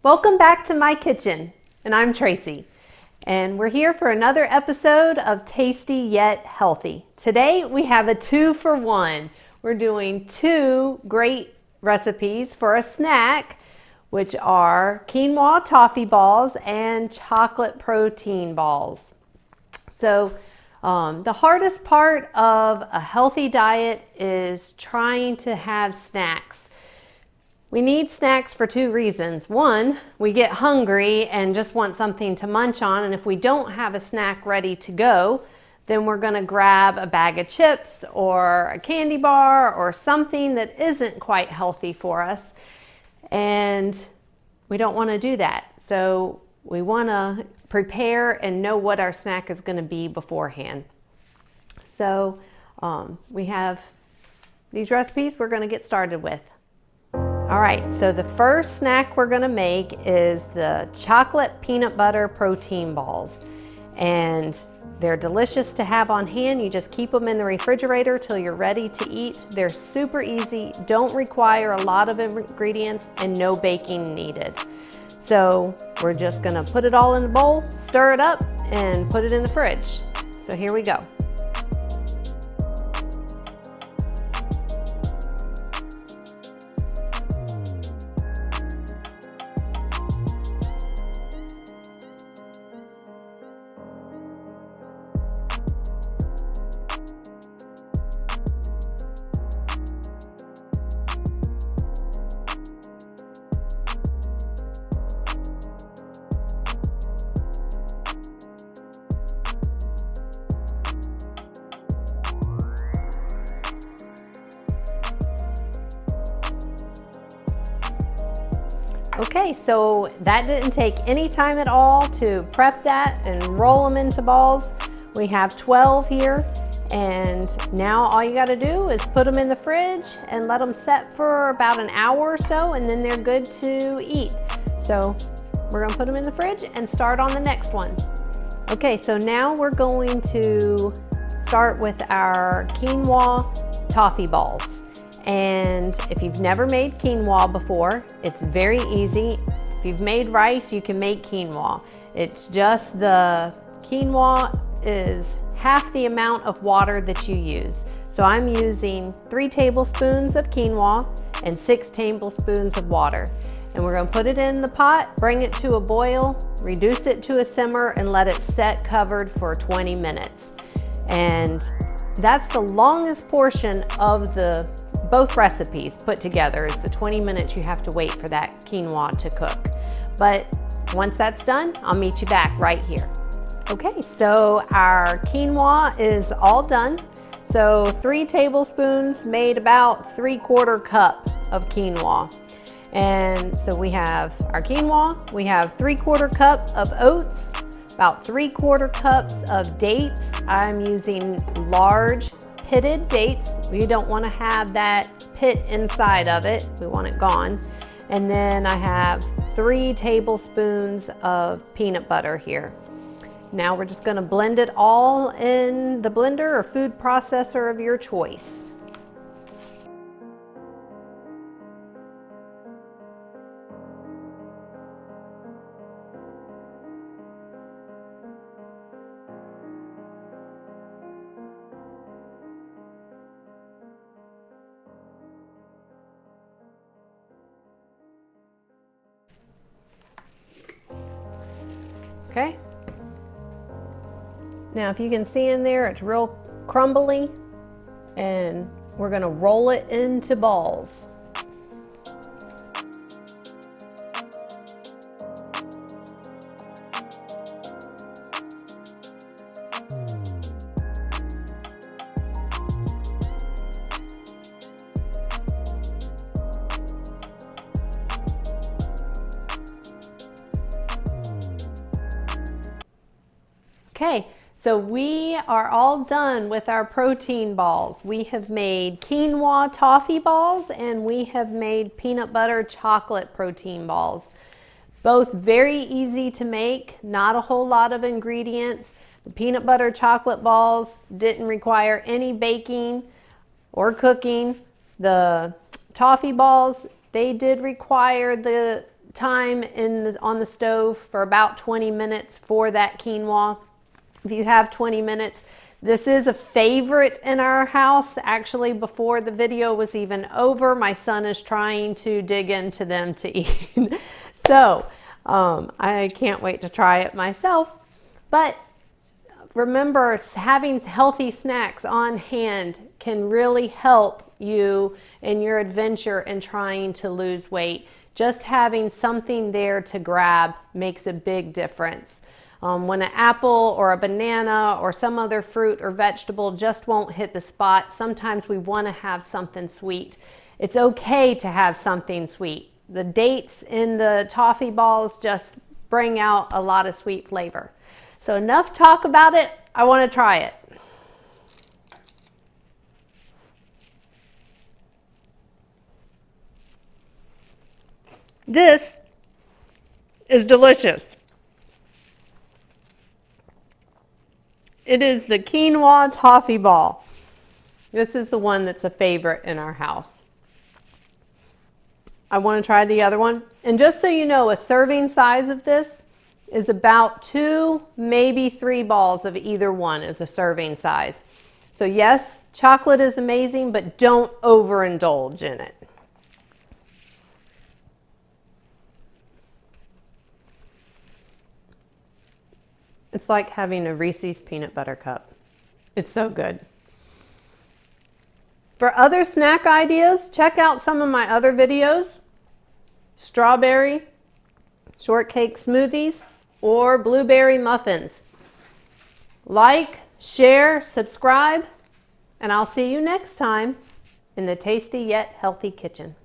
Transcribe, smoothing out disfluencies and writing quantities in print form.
Welcome back to my kitchen, and I'm Tracy, and we're here for another episode of Tasty Yet Healthy. Today we have a 2-for-1. We're doing 2 great recipes for a snack, which are quinoa toffee balls and chocolate protein balls. So the hardest part of a healthy diet is trying to have snacks. We need snacks for 2 reasons. One, we get hungry and just want something to munch on, and if we don't have a snack ready to go, then we're going to grab a bag of chips or a candy bar or something that isn't quite healthy for us, and we don't want to do that. So we want to prepare and know what our snack is going to be beforehand. So we have these recipes we're going to get started with. All right, so the first snack we're gonna make is the chocolate peanut butter protein balls. And they're delicious to have on hand. You just keep them in the refrigerator till you're ready to eat. They're super easy, don't require a lot of ingredients, and no baking needed. So we're just gonna put it all in a bowl, stir it up, and put it in the fridge. So here we go. Okay, so that didn't take any time at all to prep that and roll them into balls. We have 12 here, and now all you gotta do is put them in the fridge and let them set for about an hour or so, and then they're good to eat. So we're gonna put them in the fridge and start on the next ones. Okay, so now we're going to start with our quinoa toffee balls. And if you've never made quinoa before, it's very easy. If you've made rice, you can make quinoa. It's just the quinoa is half the amount of water that you use. So I'm using 3 tablespoons of quinoa and 6 tablespoons of water. And we're gonna put it in the pot, bring it to a boil, reduce it to a simmer, and let it set covered for 20 minutes. And that's the longest portion of both recipes put together, is the 20 minutes you have to wait for that quinoa to cook. But once that's done, I'll meet you back right here. Okay, so our quinoa is all done. So 3 tablespoons made about 3/4 cup of quinoa. And so we have our quinoa, we have 3/4 cup of oats, about 3/4 cups of dates. I'm using large pitted dates. We don't want to have that pit inside of it. We want it gone. And then I have 3 tablespoons of peanut butter here. Now we're just going to blend it all in the blender or food processor of your choice. Okay. Now if you can see in there, it's real crumbly, and we're going to roll it into balls. Okay, so we are all done with our protein balls. We have made quinoa toffee balls and we have made peanut butter chocolate protein balls. Both very easy to make, not a whole lot of ingredients. The peanut butter chocolate balls didn't require any baking or cooking. The toffee balls, they did require the time on the stove for about 20 minutes for that quinoa. If you have 20 minutes, this is a favorite in our house. Actually, before the video was even over, my son is trying to dig into them to eat. So I can't wait to try it myself. But remember, having healthy snacks on hand can really help you in your adventure in trying to lose weight. Just having something there to grab makes a big difference. When an apple or a banana or some other fruit or vegetable just won't hit the spot, sometimes we want to have something sweet. It's okay to have something sweet. The dates in the toffee balls just bring out a lot of sweet flavor. So enough talk about it. I want to try it. This is delicious. It is the Quinoa Toffee ball. This is the one that's a favorite in our house. I want to try the other one. And just so you know, a serving size of this is about 2, maybe 3 balls of either one is a serving size. So yes, chocolate is amazing, but don't overindulge in it. It's like having a Reese's peanut butter cup. It's so good. For other snack ideas, check out some of my other videos. Strawberry shortcake smoothies or blueberry muffins. Like, share, subscribe, and I'll see you next time in the Tasty Yet Healthy kitchen.